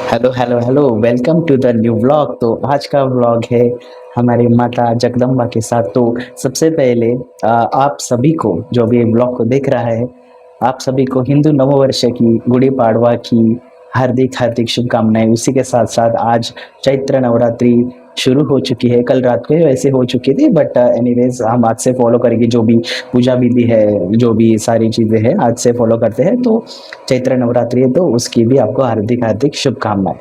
Hello hello hello, welcome to the new vlog. तो आज का व्लॉग है हमारी माता जगदम्बा के साथ। तो सबसे पहले आप सभी को जो भी व्लॉग को देख रहा है, आप सभी को हिंदू नववर्ष की, गुड़ी पाड़वा की हार्दिक हार्दिक शुभकामनाएं। उसी के साथ साथ आज चैत्र नवरात्रि शुरू हो चुकी है। कल रात को वैसे हो चुकी थी, बट एनीवेज हम आज से फॉलो करेंगे। जो भी पूजा विधि है, जो भी सारी चीजें हैं, आज से फॉलो करते हैं। तो चैत्र नवरात्रि है, तो उसकी भी आपको हार्दिक हार्दिक शुभकामनाएं।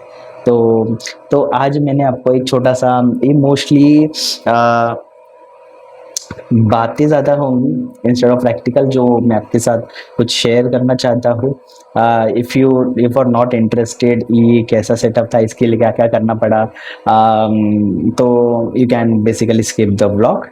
तो आज मैंने आपको एक छोटा सा, ये मोस्टली बातें ज़्यादा होंगी इंस्टेड ऑफ प्रैक्टिकल, जो मैं आपके साथ कुछ शेयर करना चाहता हूँ। इफ़ आर नॉट इंटरेस्टेड ये कैसा सेटअप था, इसके लिए क्या क्या करना पड़ा, तो you can basically skip the vlog,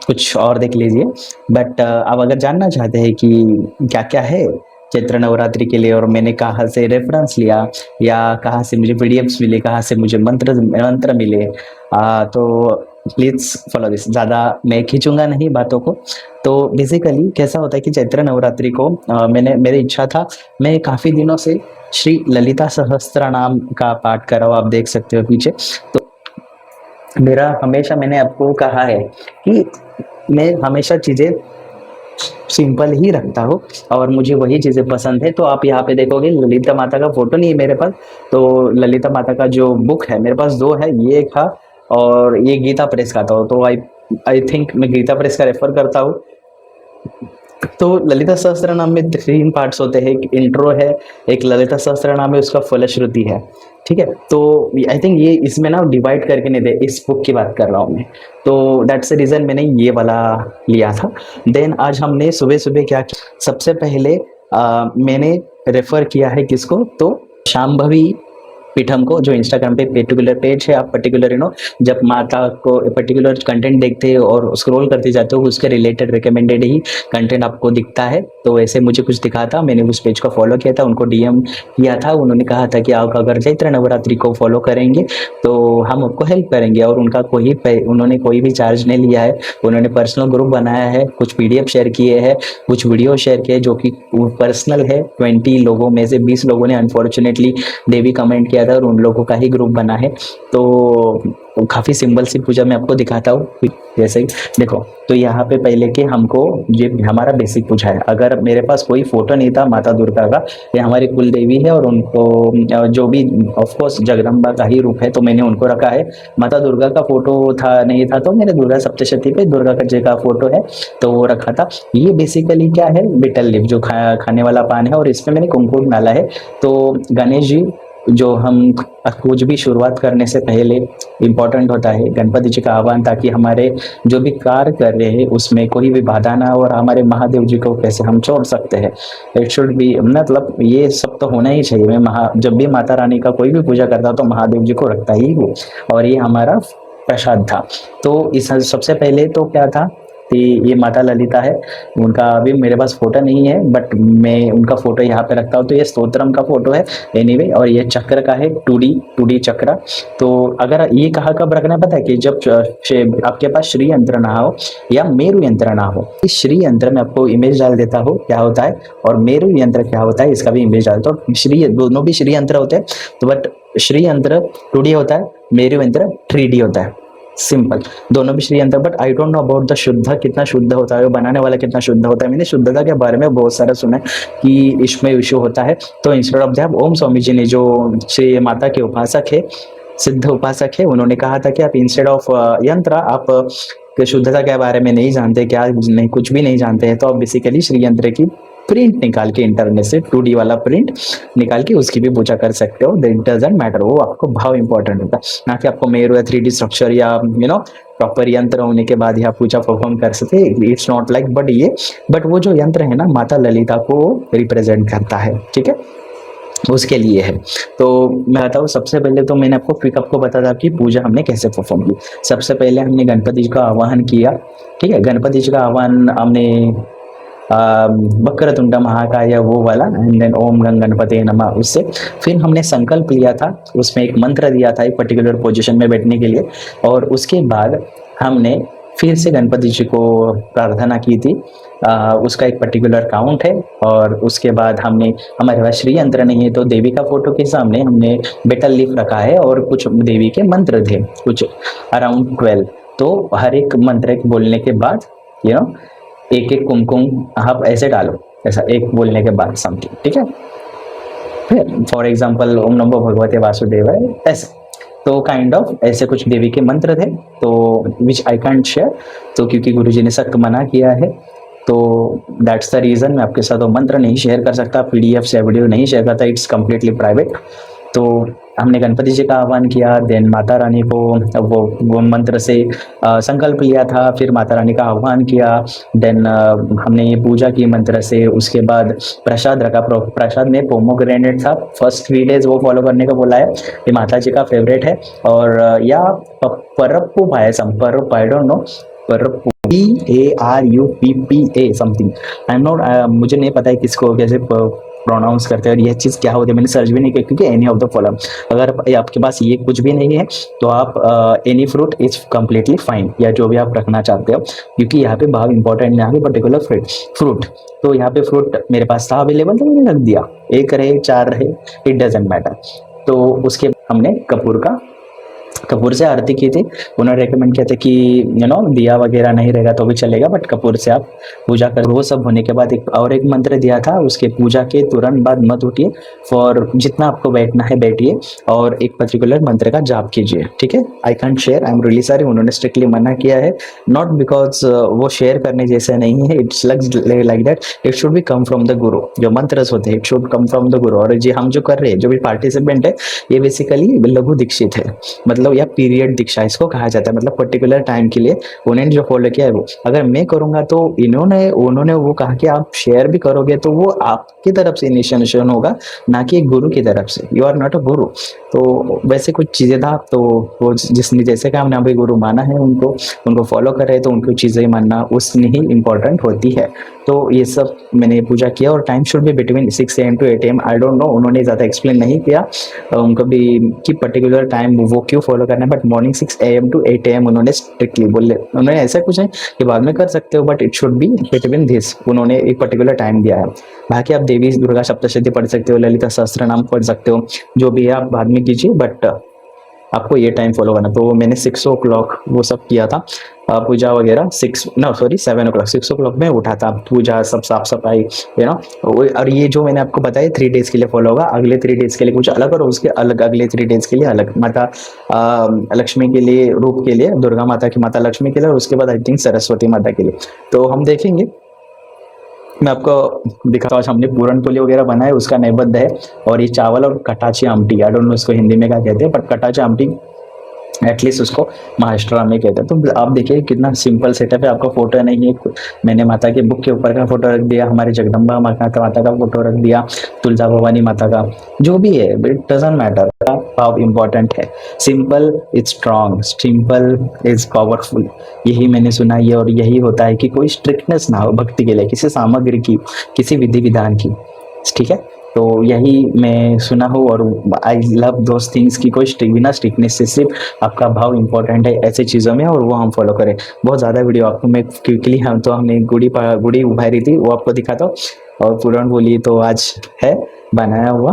कुछ और देख लीजिए। बट आप अगर जानना चाहते हैं कि क्या क्या है चैत्र नवरात्रि के लिए, और मैंने कहाँ से रेफरेंस लिया, या कहाँ से मुझे पीडीएफ्स मिले, कहाँ से मुझे मंत्र मंत्र मिले, तो प्लीज फॉलो दिस। ज़्यादा मैं खींचूंगा नहीं बातों को। तो बेसिकली कैसा होता है कि चैत्र नवरात्रि को मेरी इच्छा था, मैं काफ़ी दिनों से श्री ललिता सहस्त्र नाम का पाठ कर रहा हूँ, आप देख सकते हो पीछे। तो मेरा हमेशा, मैंने आपको कहा है कि मैं हमेशा चीज़ें सिंपल ही रखता हूँ, और मुझे वही चीज़ें पसंद है। तो आप यहाँ पे देखोगे ललिता माता का फोटो नहीं है मेरे पास। तो ललिता माता का जो बुक है मेरे पास दो है, ये एक था और ये गीता प्रेस का था। तो आई आई थिंक मैं गीता प्रेस का रेफर करता हूँ। तो ललिता सहस्त्र नाम में तीन पार्ट्स होते हैं, एक इंट्रो है, एक ललिता सहस्त्र नाम है, उसका फलश्रुति है। ठीक है, तो आई थिंक ये इसमें ना डिवाइड करके नहीं दे, इस बुक की बात कर रहा हूँ मैं। तो दैट्स द रीजन मैंने ये वाला लिया था। देन आज हमने सुबह सुबह क्या किया, सबसे पहले मैंने रेफर किया है किसको, तो शाम्भवी पीठम को, जो इंस्टाग्राम पे पर्टिकुलर पेज है। आप पर्टिकुलर जब माता को पर्टिकुलर कंटेंट देखते हो और स्क्रॉल करते जाते हो, उसके रिलेटेड रिकमेंडेड ही कंटेंट आपको दिखता है। तो वैसे मुझे कुछ दिखा था, मैंने उस पेज को फॉलो किया था, उनको डीएम किया था। उन्होंने कहा था कि आप अगर चैत्र नवरात्रि को फॉलो करेंगे तो हम आपको हेल्प करेंगे, और उनका उन्होंने कोई भी चार्ज नहीं लिया है। उन्होंने पर्सनल ग्रुप बनाया है, कुछ पीडीएफ शेयर किए हैं, कुछ वीडियो शेयर किए जो कि पर्सनल है। 20 लोगों में से 20 लोगों ने अनफॉर्चुनेटली देवी कमेंट किया था, और उन लोगों का ही ग्रुप बना है। तो काफ़ी सिंपल सी पूजा मैं आपको दिखाता हूँ। जैसे देखो, तो यहाँ पे पहले के हमको ये हमारा बेसिक पूजा है। अगर मेरे पास कोई फोटो नहीं था माता दुर्गा का, ये हमारी कुल देवी है, और उनको जो भी ऑफ कोर्स जगदम्बा का ही रूप है, तो मैंने उनको रखा है। माता दुर्गा का फोटो था नहीं था, तो मैंने दुर्गा सप्तशती पे दुर्गा का जी का फोटो है, तो वो रखा था। ये बेसिकली क्या है, बिटल लिप, जो खाने वाला पान है, और इसमें मैंने कुमकुम डाला है। तो गणेश जी, जो हम कुछ भी शुरुआत करने से पहले इम्पोर्टेंट होता है गणपति जी का आह्वान, ताकि हमारे जो भी कार्य कर रहे हैं उसमें कोई भी बाधा ना हो, और हमारे महादेव जी को कैसे हम छोड़ सकते हैं। इट शुड बी, मतलब ये सब तो होना ही चाहिए। मैं जब भी माता रानी का कोई भी पूजा करता तो महादेव जी को रखता ही हूँ, और ये हमारा प्रसाद था। तो इस सबसे पहले तो क्या था कि ये माता ललिता है, उनका अभी मेरे पास फोटो नहीं है, बट मैं उनका फोटो यहाँ पे रखता हूँ। तो ये स्तोत्रम का फोटो है एनीवे, और ये चक्र का है, 2D चक्र। तो अगर ये कहाँ कब रखना पता है, कि जब आपके पास श्री यंत्र ना हो या मेरु यंत्र ना हो। इस श्री यंत्र में आपको इमेज डाल देता हो क्या होता है, और मेरु यंत्र क्या होता है इसका भी इमेज डालता हूँ। श्री दोनों भी श्री यंत्र होते हैं, तो बट श्री यंत्र 2D होता है, मेरु यंत्र 3D होता है। सिंपल, दोनों भी श्री यंत्र। But I don't know about the शुद्ध, कितना शुद्ध होता है, बनाने वाला कितना शुद्ध होता है। मैंने शुद्धता के बारे में बहुत सारा सुना है कि इसमें इशू होता है। तो इंस्टेड ऑफ दैट, ओम स्वामी जी ने, जो श्री माता के उपासक है, सिद्ध उपासक है, उन्होंने कहा था कि आप इंस्टेड ऑफ यंत्र, आप शुद्धता के बारे में नहीं जानते, क्या नहीं, कुछ भी नहीं जानते हैं, तो आप बेसिकली श्री यंत्र की प्रिंट निकाल के इंटरनेट से 2D वाला प्रिंट निकाल के उसकी भी पूजा कर सकते हो। इट डजंट मैटर, वो आपको भाव इंपॉर्टेंट होता है, ना कि आपको मेरू या 3D स्ट्रक्चर या प्रॉपर यंत्र होने के बाद ही आप पूजा परफॉर्म कर सकते। इट्स नॉट लाइक, बट वो जो यंत्र है ना, माता ललिता को रिप्रेजेंट करता है। ठीक है, उसके लिए है। तो मैं बताऊँ, सबसे पहले तो मैंने आपको क्विक आपको बता था कि पूजा हमने कैसे परफॉर्म की। सबसे पहले हमने गणपति जी का आह्वान किया। ठीक है, गणपति जी का आह्वान हमने वक्रतुंड महाकाय वो वाला, एंड देन ओम गंग गणपति नमः, उससे फिर हमने संकल्प लिया था, उसमें एक मंत्र दिया था एक पर्टिकुलर पोजीशन में बैठने के लिए। और उसके बाद हमने फिर से गणपति जी को प्रार्थना की थी उसका एक पर्टिकुलर काउंट है। और उसके बाद हमने, हमारे पास श्री यंत्र नहीं है तो देवी का फोटो के सामने हमने बेटल लीफ रखा है और कुछ देवी के मंत्र थे, कुछ अराउंड 12। तो हर एक मंत्र बोलने के बाद एक एक कुमकुम आप ऐसे डालो, ऐसा एक बोलने के बाद समथिंग, ठीक है। फिर फॉर एग्जाम्पल ओम नमो भगवते वासुदेवाय, ऐसे। तो काइंड ऑफ ऐसे कुछ देवी के मंत्र थे, तो विच आई कांट शेयर, तो क्योंकि गुरुजी ने सख्त मना किया है, तो दैट्स द रीजन मैं आपके साथ वो मंत्र नहीं शेयर कर सकता, पीडीएफ या वीडियो नहीं शेयर करता, इट्स कम्प्लीटली प्राइवेट। तो हमने गणपति जी का आह्वान किया, देन माता रानी को वो मंत्र से संकल्प लिया था, फिर माता रानी का आह्वान किया, देन हमने ये पूजा की मंत्र से। उसके बाद प्रसाद रखा, प्रसाद में पोमोग्रेनेट था, फर्स्ट 3 डेज वो फॉलो करने का बोला है, ये माता जी का फेवरेट है। और या परप्पू पायसम, परप, I don't know, paruppu, PARUPPA something, I am not, मुझे नहीं पता है किसको कैसे प्रोनाउंस करते हैं और यह चीज़ क्या होती है, मैंने सर्च भी नहीं किया, क्योंकि एनी ऑफ द फॉलोइंग, अगर आपके पास ये कुछ भी नहीं है तो आप any fruit is completely fine, या जो भी आप रखना चाहते हो, क्योंकि यहाँ पे भाव इंपॉर्टेंट, यहाँ पे पर्टिकुलर फ्रूट। तो यहाँ पे फ्रूट मेरे पास था अवेलेबल, तो मैंने रख दिया, 1 रहे 4 रहे, इट डजेंट मैटर। तो उसके हमने कपूर से आरती की थी। उन्होंने रेकमेंड किया था कि दिया वगैरह नहीं रहेगा तो भी चलेगा, बट कपूर से आप पूजा कर। वो सब होने के बाद एक मंत्र दिया था, उसके पूजा के तुरंत बाद मत उठिए, फॉर जितना आपको बैठना है बैठिए और एक पर्टिकुलर मंत्र का जाप कीजिए, ठीक है। I can't share, I am really sorry, उन्होंने स्ट्रिक्टली मना किया है, नॉट बिकॉज वो शेयर करने जैसे नहीं है, it's like that, it should be come from the गुरु। जो मंत्र होते हैं it should come from the गुरु। और जी हम जो कर रहे हैं, जो भी पार्टिसिपेंट है, ये बेसिकली लघु दीक्षित है, मतलब या पीरियड दीक्षा इसको कहा जाता है, मतलब पर्टिकुलर टाइम के लिए उन्होंने जो फॉलो किया है वो। अगर मैं करूंगा तो उन्होंने वो कहा कि आप शेयर भी करोगे तो वो आपकी तरफ से इनिशिएशन होगा, ना कि गुरु की तरफ से, यू आर नॉट अ गुरु। तो वैसे कुछ चीजें था, तो वो जिसने जैसे काम ने गुरु माना है, उनको फॉलो कर रहे हैं, तो उनको चीजें मानना उसने ही इंपॉर्टेंट होती है। तो ये सब मैंने पूजा किया, और time should be between 6 AM to 8 AM, I don't no, उन्होंने ज़्यादा एक्सप्लेन नहीं किया उनको भी कि पर्टिकुलर टाइम वो क्यों फॉलो करना है, but morning 6 AM to 8 AM उन्होंने स्ट्रिक्टली बोले। उन्होंने ऐसा कुछ है कि बाद में कर सकते हो, but it should be between this, उन्होंने एक पर्टिकुलर टाइम दिया है। बाकी आप देवी दुर्गा सप्तशती पढ़ सकते हो, ललिता सहस्त्र नाम पढ़ सकते हो, जो भी है आप बाद में कीजिए, बट आपको ये टाइम फॉलो करना। तो मैंने 6 o'clock वो सब किया था, पूजा वगैरह 7 o'clock, 6 o'clock में उठा था, पूजा सब साफ सफाई और ये जो मैंने आपको बताया 3 days के लिए फॉलो होगा, अगले 3 days के लिए कुछ अलग और उसके अलग अगले 3 days के लिए अलग। माता लक्ष्मी के लिए, रूप के लिए दुर्गा माता की, माता लक्ष्मी के लिए, और उसके बाद आई थिंक सरस्वती माता के लिए। तो हम देखेंगे, मैं आपको दिखाता हूँ। हमने पूरन पोली वगैरह बनाए, उसका नैवेद्य है, और ये चावल और कटाची आमटी, आई डोंट नो इसको हिंदी में क्या कहते हैं, बट कटाची आमटी एटलीस्ट उसको महाराष्ट्र में कहते हैं। तो आप देखिए कितना सिंपल सेटअप है, आपका फोटो नहीं है, मैंने माता के बुक के ऊपर का फोटो रख दिया, हमारी जगदम्बा माता का फोटो रख दिया, तुलजा भवानी माता का, जो भी है it doesn't matter, how important है, simple is strong, simple is powerful, यही मैंने सुना है। और यही होता है कि कोई स्ट्रिक्टनेस ना हो भक्ति के लिए, किसी सामग्री की, किसी विधि विधान की, ठीक है। तो यही मैं सुना हूँ, और आई लव दोस थिंग्स की कोई बिना स्ट्रिक्टनेस से सिर्फ आपका भाव इंपॉर्टेंट है ऐसी चीज़ों में, और वो हम फॉलो करें। बहुत ज़्यादा वीडियो आपको मैं क्विकली, हमने गुड़ी उभारी थी वो आपको दिखाता हूँ, और पूरण बोली तो आज है बनाया हुआ,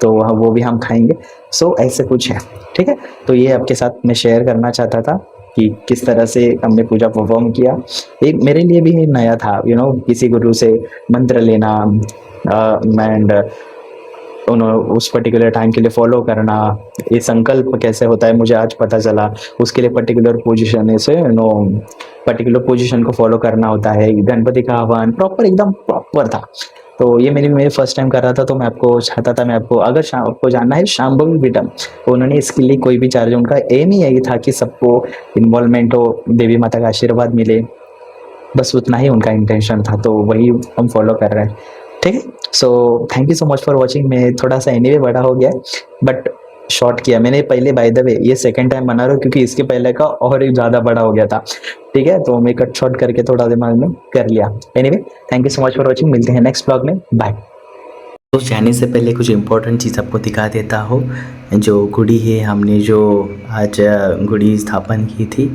तो वो भी हम खाएंगे। सो ऐसे कुछ है, ठीक है। तो ये आपके साथ मैं शेयर करना चाहता था कि किस तरह से हमने पूजा परफॉर्म किया। एक मेरे लिए भी नया था, किसी गुरु से मंत्र लेना एंड उस पर्टिकुलर टाइम के लिए फॉलो करना, ये संकल्प कैसे होता है मुझे आज पता चला। उसके लिए पर्टिकुलर पोजीशन से पर्टिकुलर पोजीशन को फॉलो करना होता है। गणपति का आह्वान प्रॉपर, एकदम प्रॉपर था। तो ये मेरे फर्स्ट टाइम कर रहा था, तो मैं आपको चाहता था, मैं आपको अगर आपको जानना है शांभवी पीठम, उन्होंने इसके लिए कोई भी चार्ज, उनका एम ही यही था कि सबको इन्वॉल्वमेंट हो, देवी माता का आशीर्वाद मिले, बस उतना ही उनका इंटेंशन था। तो वही हम फॉलो कर रहे हैं, ठीक है। So thank you so much for watching. मैं थोड़ा सा एनीवे बड़ा हो गया, बट शॉर्ट किया मैंने पहले, बाय द वे ये सेकंड टाइम बना रहा हूँ, क्योंकि इसके पहले का और ही ज़्यादा बड़ा हो गया था, ठीक है। तो मैं कट शॉर्ट करके थोड़ा दिमाग में कर लिया। Anyway thank you so much for watching, मिलते हैं नेक्स्ट ब्लॉग में, बाय। तो जाने से पहले कुछ इंपॉर्टेंट चीज़ आपको दिखा देता हूँ। जो गुड़ी है, हमने जो आज गुड़ी स्थापन की थी,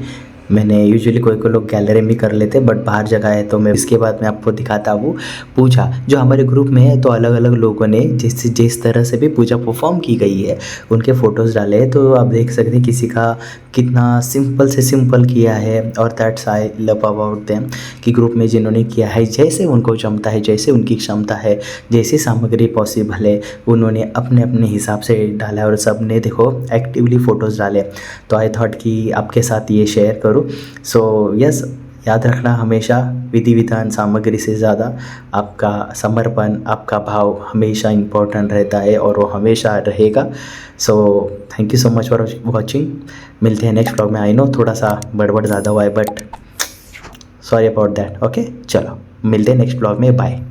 मैंने यूजुअली कोई कोई लोग गैलरी में कर लेते, बट बाहर जगह है तो मैं इसके बाद मैं आपको दिखाता हूँ पूजा जो हमारे ग्रुप में है। तो अलग अलग लोगों ने जिस तरह से भी पूजा परफॉर्म की गई है उनके फ़ोटोज़ डाले हैं। तो आप देख सकते हैं किसी का कितना सिंपल से सिंपल किया है, और that's I love about them कि ग्रुप में जिन्होंने किया है जैसे उनको जमता है, जैसे उनकी क्षमता है, जैसी सामग्री पॉसिबल है, उन्होंने अपने अपने हिसाब से डाला है और सब ने देखो एक्टिवली फ़ोटोज़ डाले। तो आई थॉट कि आपके साथ ये शेयर करूँ। सो यस, याद रखना हमेशा विधि विधान सामग्री से ज़्यादा आपका समर्पण, आपका भाव हमेशा इम्पोर्टेंट रहता है और वो हमेशा रहेगा। So thank you so much for watching. मिलते हैं नेक्स्ट ब्लॉग में। आई नो थोड़ा सा बड़बड़ ज़्यादा हुआ है, but sorry about that. Okay, चलो मिलते हैं नेक्स्ट ब्लॉग में। बाय।